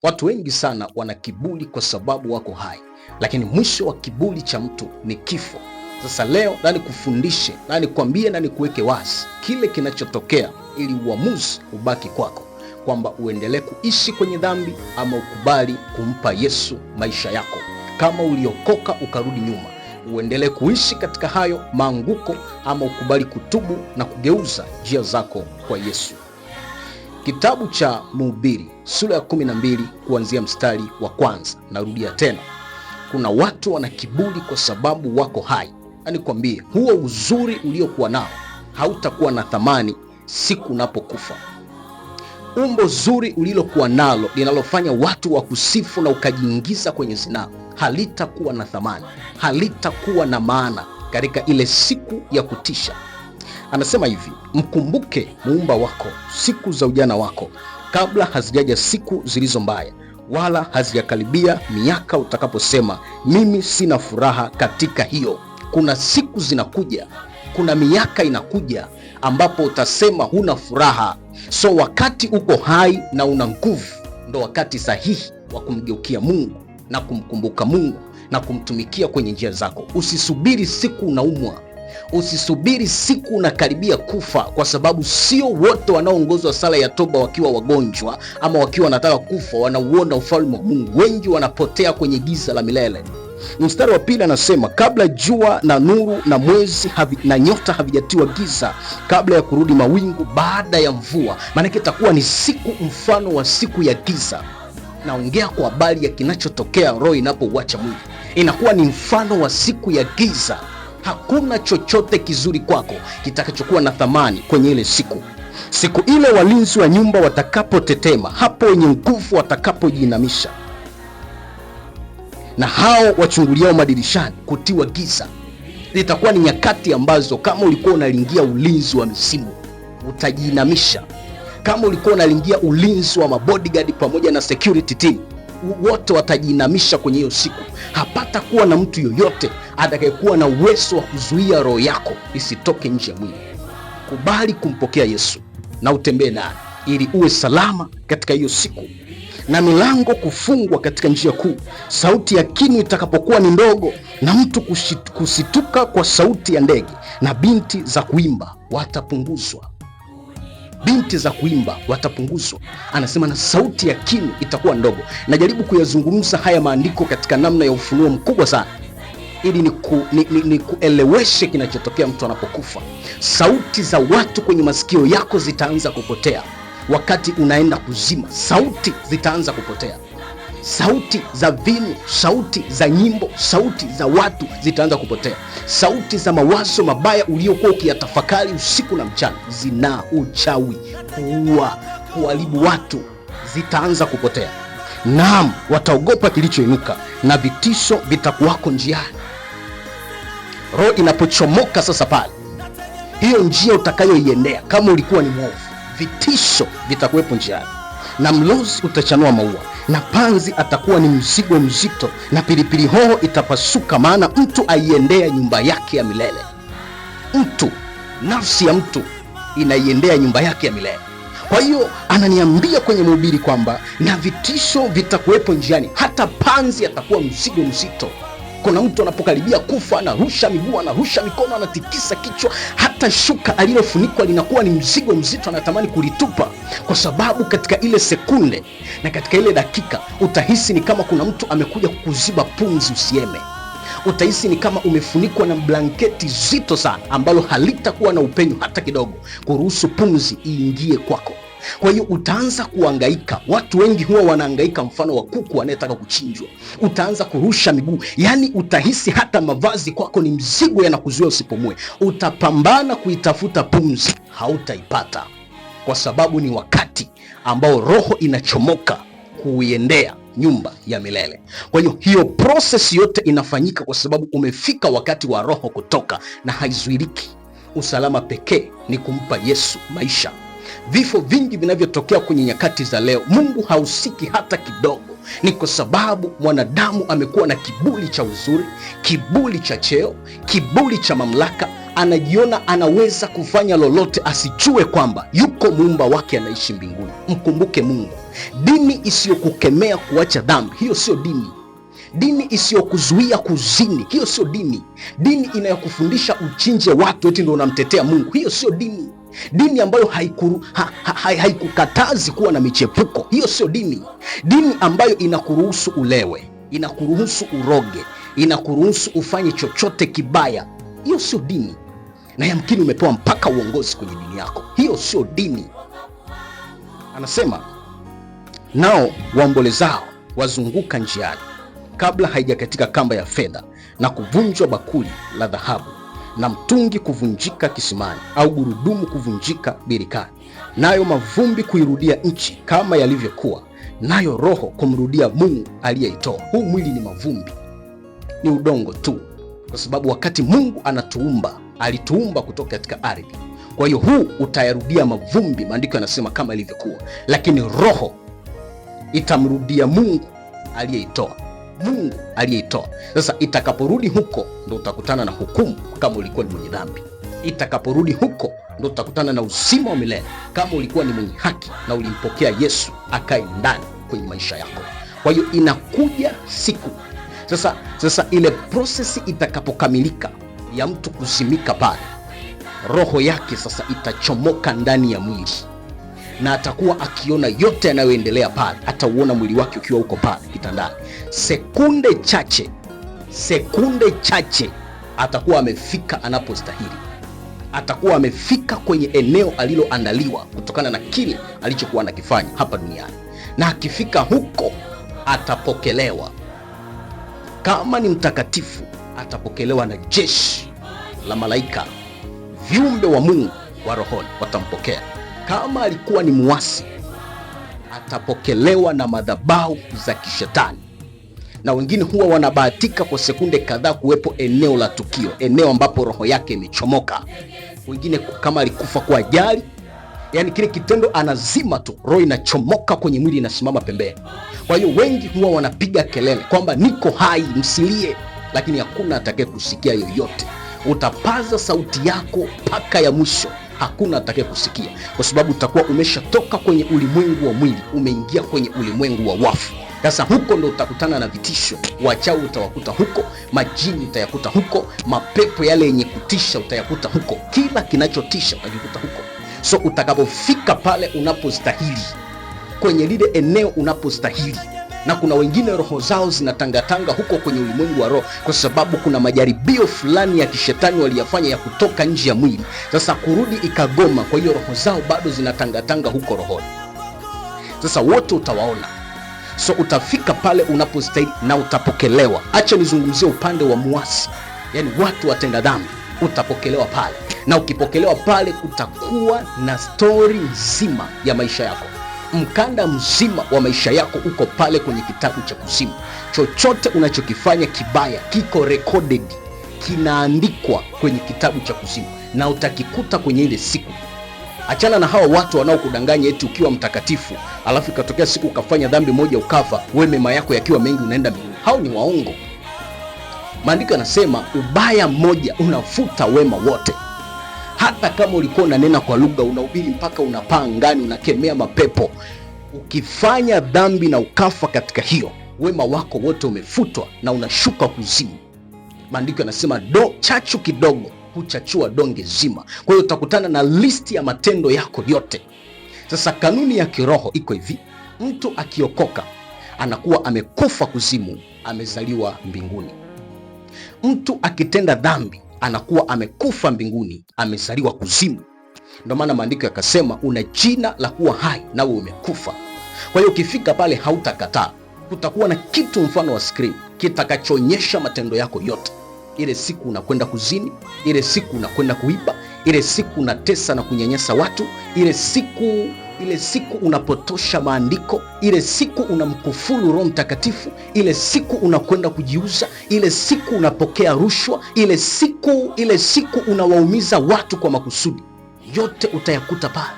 Watu wengi sana wana kiburi kwa sababu wako hai, lakini mwisho wa kiburi cha mtu ni kifo. Sasa leo na nikufundishe na nikwambie na nikuweke wazi kile kinachotokea, ili uamuzi ubaki kwako, kwamba uendelee kuishi kwenye dhambi ama ukubali kumpa Yesu maisha yako. Kama uliokoka ukarudi nyuma, uendelee kuishi katika hayo maanguko ama ukubali kutubu na kugeuza njia zako kwa Yesu. Kitabu cha Mhubiri sura ya 12 kuanzia mstari wa kwanza. Narudia tena, kuna watu wana kiburi kwa sababu wako hai. Nikwambie, huo uzuri uliokuwa nao hautakuwa na thamani siku unapokufa. Umbo zuri ulilokuwa nalo linalofanya watu wakusifu na ukajiingiza kwenye zinaa halitakuwa na thamani, halitakuwa na maana katika ile siku ya kutisha. Anasema hivi, mkumbuke muumba wako siku za ujana wako, kabla hazijaja siku zilizo mbaya, wala hazijakaribia miaka utakaposema mimi sina furaha katika hiyo. Kuna siku zinakuja, kuna miaka inakuja ambapo utasema huna furaha. So wakati uko hai na una nguvu, ndo wakati sahihi wa kumgeukia Mungu na kumkumbuka Mungu na kumtumikia kwenye njia zako. Usisubiri siku unaumwa, usisubiri siku unakaribia kufa, kwa sababu sio wote wanaoongozwa sala ya toba wakiwa wagonjwa ama wakiwa wanataka kufa wanauona ufalme wa Mungu. Wengi wanapotea kwenye giza la milele. Mstari wa pili anasema, kabla jua na nuru na mwezi na nyota havijatiwa giza, kabla ya kurudi mawingu baada ya mvua. Maana itakuwa ni siku mfano wa siku ya giza. Naongea kwa habari ya kinachotokea roho inapouacha mwili. Inakuwa ni mfano wa siku ya giza. Hakuna chochote kizuri kwako kitakachokuwa na thamani kwenye ile siku. Siku ile walinzi wa nyumba watakapotetema, hapo wenye nguvu watakapojiinamisha, na hao wachunguliao madirishani kutiwa giza. Zitakuwa ni nyakati ambazo kama ulikuwa unalingia ulinzi wa misimu utajiinamisha. Kama ulikuwa unalingia ulinzi wa mabodyguard pamoja na security team, wote watajiinamisha kwenye hiyo siku. Hapata kuwa na mtu yoyote atakayekuwa na uwezo wa kuzuia roho yako isitoke nje ya mwili. Kubali kumpokea Yesu na utembee naye ili uwe salama katika hiyo siku. Na milango kufungwa katika njia kuu, sauti ya kinu itakapokuwa ni ndogo, na mtu kusituka kwa sauti ya ndege, na binti za kuimba watapunguzwa. Binti za kuimba watapunguzwa. Anasema na sauti ya kinu itakuwa ndogo. Najaribu kuyazungumza haya maandiko katika namna ya ufunuo mkubwa sana, ili ni kueleweshe kinachotokea mtu anapokufa. Sauti za watu kwenye masikio yako zitaanza kupotea. Wakati unaenda kuzima, sauti zitaanza kupotea. Sauti za vinu, sauti za nyimbo, sauti za watu zitaanza kupotea. Sauti za mawazo mabaya uliokuwa ukiyatafakari usiku na mchana, zinaa, uchawi, kuua, kuharibu watu, zitaanza kupotea. Naam, wataogopa kilichoinuka na vitisho vitakuwako njiani. Roho inapochomoka sasa pale, hiyo njia utakayoiendea, kama ulikuwa ni mwovu, vitisho vitakuwepo njiani, na mlozi utachanua maua, na panzi atakuwa ni mzigo mzito, na pilipili hoho itapasuka, maana mtu aiendea nyumba yake ya milele. Mtu, nafsi ya mtu inaiendea nyumba yake ya milele. Kwa hiyo ananiambia kwenye Mhubiri kwamba na vitisho vitakuwepo njiani, hata panzi atakuwa mzigo mzito. Kuna mtu anapokaribia kufa anarusha miguu, anarusha mikono, anatikisa kichwa, hata shuka alilofunikwa linakuwa ni mzigo mzito, anatamani kulitupa, kwa sababu katika ile sekunde na katika ile dakika utahisi ni kama kuna mtu amekuja kukuziba pumzi usieme. Utahisi ni kama umefunikwa na blanketi zito sana ambalo halitakuwa na upenyo hata kidogo kuruhusu pumzi iingie kwako. Kwa hiyo utaanza kuhangaika. Watu wengi huwa wanahangaika mfano wa kuku anayetaka kuchinjwa. Utaanza kurusha miguu, yani utahisi hata mavazi kwako ni mzigo, yanakuzuia usipumue. Utapambana kuitafuta pumzi, hautaipata, kwa sababu ni wakati ambao roho inachomoka kuiendea nyumba ya milele. Kwa hiyo hiyo process yote inafanyika kwa sababu umefika wakati wa roho kutoka, na haizuiliki. Usalama pekee ni kumpa Yesu maisha. Vifo vingi vinavyotokea kwenye nyakati za leo, Mungu hausiki hata kidogo. Ni kwa sababu mwanadamu amekuwa na kiburi cha uzuri, kiburi cha cheo, kiburi cha mamlaka, anajiona anaweza kufanya lolote, asijue kwamba yuko muumba wake anaishi mbinguni. Mkumbuke Mungu. Dini isiyokukemea kuacha dhambi, hiyo sio dini. Dini isiyokuzuia kuzini, hiyo sio dini. Dini inayokufundisha uchinje watu eti ndio unamtetea Mungu, hiyo sio dini. Dini ambayo haikukatazi kuwa na michepuko, hiyo sio dini. Dini ambayo inakuruhusu ulewe, inakuruhusu uroge, inakuruhusu ufanye chochote kibaya, hiyo sio dini. Na yamkini umepewa mpaka uongozi kwenye dini yako, hiyo sio dini. Anasema nao waombolezao wazunguka njiani, kabla haijakatika kamba ya fedha, na kuvunjwa bakuli la dhahabu, na mtungi kuvunjika kisimani, au gurudumu kuvunjika birikani, nayo mavumbi kuirudia nchi kama yalivyokuwa, nayo roho kumrudia Mungu aliyeitoa. Huu mwili ni mavumbi, ni udongo tu, kwa sababu wakati Mungu anatuumba, alituumba kutoka katika ardhi. Kwa hiyo huu utayarudia mavumbi, maandiko yanasema kama ilivyokuwa, lakini roho itamrudia Mungu aliyeitoa. Mungu aliyeitoa. Sasa itakaporudi huko ndo utakutana na hukumu kama ulikuwa ni mwenye dhambi. Itakaporudi huko ndo utakutana na uzima wa milele kama ulikuwa ni mwenye haki na ulimpokea Yesu akae ndani kwenye maisha yako. Kwa hiyo inakuja siku sasa ile prosesi itakapokamilika ya mtu kuzimika pale, roho yake sasa itachomoka ndani ya mwili, na atakuwa akiona yote yanayoendelea pale. Atauona mwili wake ukiwa uko pale kitandani. Sekunde chache atakuwa amefika anapostahili. Atakuwa amefika kwenye eneo aliloandaliwa kutokana na kile alichokuwa anakifanya hapa duniani, na akifika huko atapokelewa. Kama ni mtakatifu, atapokelewa na jeshi la malaika, viumbe wa Mungu wa rohoni watampokea. Kama alikuwa ni muasi, atapokelewa na madhabahu za kishetani. Na wengine huwa wanabahatika kwa sekunde kadhaa kuwepo eneo la tukio, eneo ambapo roho yake imechomoka. Wengine kama alikufa kwa ajali, yani kile kitendo anazima tu, roho inachomoka kwenye mwili, inasimama pembeni. Kwa hiyo wengi huwa wanapiga kelele kwamba niko hai, msilie, lakini hakuna atakaye kusikia yoyote. Utapaza sauti yako mpaka ya mwisho, hakuna atakaye kusikia, kwa sababu utakuwa umeshatoka kwenye ulimwengu wa mwili, umeingia kwenye ulimwengu wa wafu. Sasa huko ndo utakutana na vitisho. Wachawi utawakuta huko, majini utayakuta huko, mapepo yale yenye kutisha utayakuta huko, kila kinachotisha utajikuta huko. So utakapofika pale unapostahili, kwenye lile eneo unapostahili, na kuna wengine roho zao zinatangatanga huko kwenye ulimwengu wa roho, kwa sababu kuna majaribio fulani ya kishetani waliyafanya ya kutoka nje ya mwili. Sasa kurudi ikagoma, kwa hiyo roho zao bado zinatangatanga huko rohoni. Sasa wote utawaona. So utafika pale unapostahili na utapokelewa. Acha nizungumzie upande wa muasi, yani watu watenda dhambi. Utapokelewa pale, na ukipokelewa pale kutakuwa na stori nzima ya maisha yako. Mkanda mzima wa maisha yako uko pale kwenye kitabu cha kuzimu. Chochote unachokifanya kibaya kiko recorded, kinaandikwa kwenye kitabu cha kuzimu, na utakikuta kwenye ile siku. Achana na hawa watu wanaokudanganya eti ukiwa mtakatifu alafu ikatokea siku ukafanya dhambi moja ukafa, wewe mema yako yakiwa mengi unaenda mbinguni. Hao ni waongo. Maandiko yanasema ubaya mmoja unafuta wema wote. Hata kama ulikuwa unanena kwa lugha, unahubiri mpaka unapaa angani, unakemea mapepo, ukifanya dhambi na ukafa katika hiyo, wema wako wote umefutwa na unashuka kuzimu. Maandiko yanasema chachu kidogo huchachua donge zima. Kwa hiyo utakutana na listi ya matendo yako yote. Sasa kanuni ya kiroho iko hivi: mtu akiokoka anakuwa amekufa kuzimu, amezaliwa mbinguni. Mtu akitenda dhambi anakuwa amekufa mbinguni, amezaliwa kuzimu. Ndio maana maandiko yakasema una jina la kuwa hai nawe umekufa. Kwa hiyo ukifika pale hautakataa. Kutakuwa na kitu mfano wa screen kitakachoonyesha matendo yako yote. Ile siku unakwenda kuzini, ile siku unakwenda kuiba, ile siku unatesa na kunyanyasa watu, ile siku unapotosha maandiko, ile siku unamkufuru Roho Mtakatifu, ile siku unakwenda kujiuza, ile siku unapokea rushwa, ile siku unawaumiza watu kwa makusudi. Yote utayakuta pale.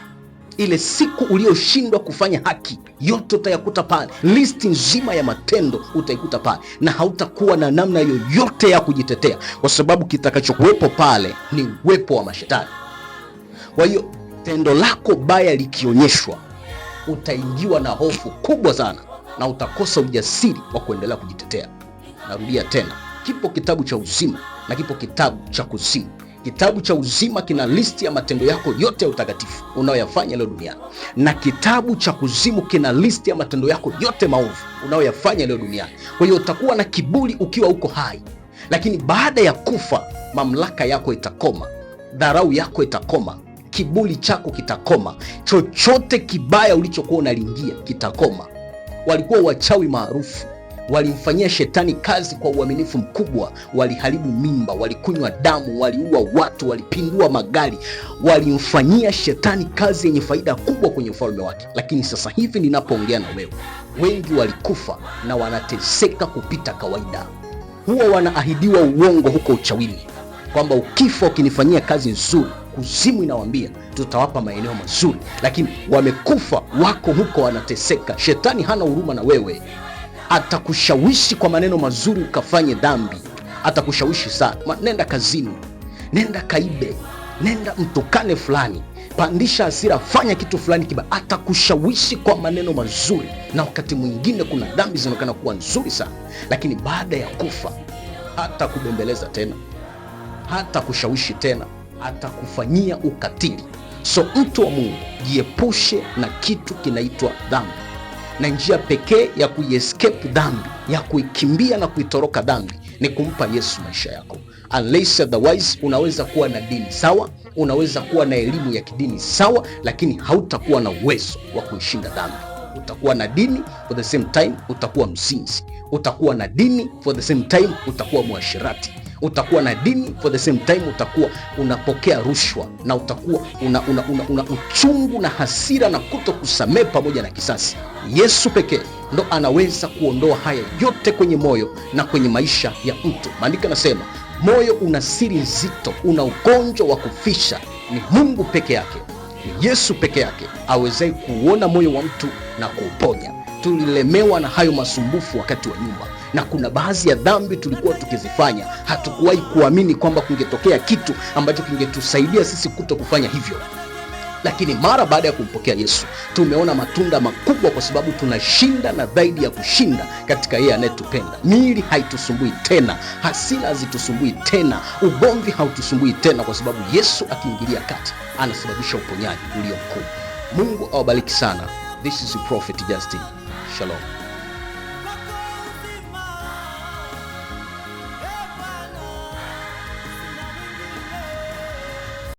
Ile siku ulioshindwa kufanya haki, yote utayakuta pale. Listi nzima ya matendo utaikuta pale, na hautakuwa na namna yoyote ya kujitetea, kwa sababu kitakachokuwepo pale ni uwepo wa mashetani. Kwa hiyo tendo lako baya likionyeshwa, utaingiwa na hofu kubwa sana na utakosa ujasiri wa kuendelea kujitetea. Narudia tena, kipo kitabu cha uzima na kipo kitabu cha kuzimu. Kitabu cha uzima kina listi ya matendo yako yote ya utakatifu unayoyafanya leo duniani, na kitabu cha kuzimu kina listi ya matendo yako yote maovu unayoyafanya leo duniani. Kwa hiyo utakuwa na kiburi ukiwa uko hai, lakini baada ya kufa mamlaka yako itakoma, dharau yako itakoma, kiburi chako kitakoma, chochote kibaya ulichokuwa unalingia kitakoma. Walikuwa wachawi maarufu, walimfanyia shetani kazi kwa uaminifu mkubwa. Waliharibu mimba, walikunywa damu, waliua watu, walipindua magari, walimfanyia shetani kazi yenye faida kubwa kwenye ufalme wake. Lakini sasa hivi ninapoongea na wewe, wengi walikufa na wanateseka kupita kawaida. Huwa wanaahidiwa uongo huko uchawini kwamba ukifa ukinifanyia kazi nzuri, kuzimu inawaambia tutawapa maeneo mazuri, lakini wamekufa, wako huko wanateseka. Shetani hana huruma na wewe. Atakushawishi kwa maneno mazuri ukafanye dhambi, atakushawishi sana. Nenda kazini, nenda kaibe, nenda mtukane fulani, pandisha hasira, fanya kitu fulani kibaya. Atakushawishi kwa maneno mazuri, na wakati mwingine kuna dhambi zinaonekana kuwa nzuri sana, lakini baada ya kufa hata kubembeleza tena, hata kushawishi tena, atakufanyia ukatili. So mtu wa Mungu, jiepushe na kitu kinaitwa dhambi, na njia pekee ya kuiescape dhambi, ya kuikimbia na kuitoroka dhambi, ni kumpa Yesu maisha yako. Unless otherwise, unaweza kuwa na dini sawa, unaweza kuwa na elimu ya kidini sawa, lakini hautakuwa na uwezo wa kuishinda dhambi. Utakuwa na dini, for the same time utakuwa mzinzi. Utakuwa na dini, for the same time utakuwa mwashirati. Utakuwa na dini, for the same time utakuwa unapokea rushwa, na utakuwa una uchungu na hasira na kuto kusamehe pamoja na kisasi. Yesu pekee ndo anaweza kuondoa haya yote kwenye moyo na kwenye maisha ya mtu. Maandiko nasema moyo una siri nzito, una ugonjwa wa kufisha. Ni Mungu peke yake, ni Yesu peke yake awezaye kuona moyo wa mtu na kuuponya. Tulilemewa na hayo masumbufu wakati wa nyuma, na kuna baadhi ya dhambi tulikuwa tukizifanya, hatukuwahi kuamini kwamba kungetokea kitu ambacho kingetusaidia sisi kuto kufanya hivyo. Lakini mara baada ya kumpokea Yesu, tumeona matunda makubwa, kwa sababu tunashinda na zaidi ya kushinda katika yeye anayetupenda. Miili haitusumbui tena, hasira hazitusumbui tena, ugomvi hautusumbui tena, kwa sababu Yesu akiingilia kati anasababisha uponyaji ulio mkuu. Mungu awabariki sana. This is your Prophet Justin. Shalom.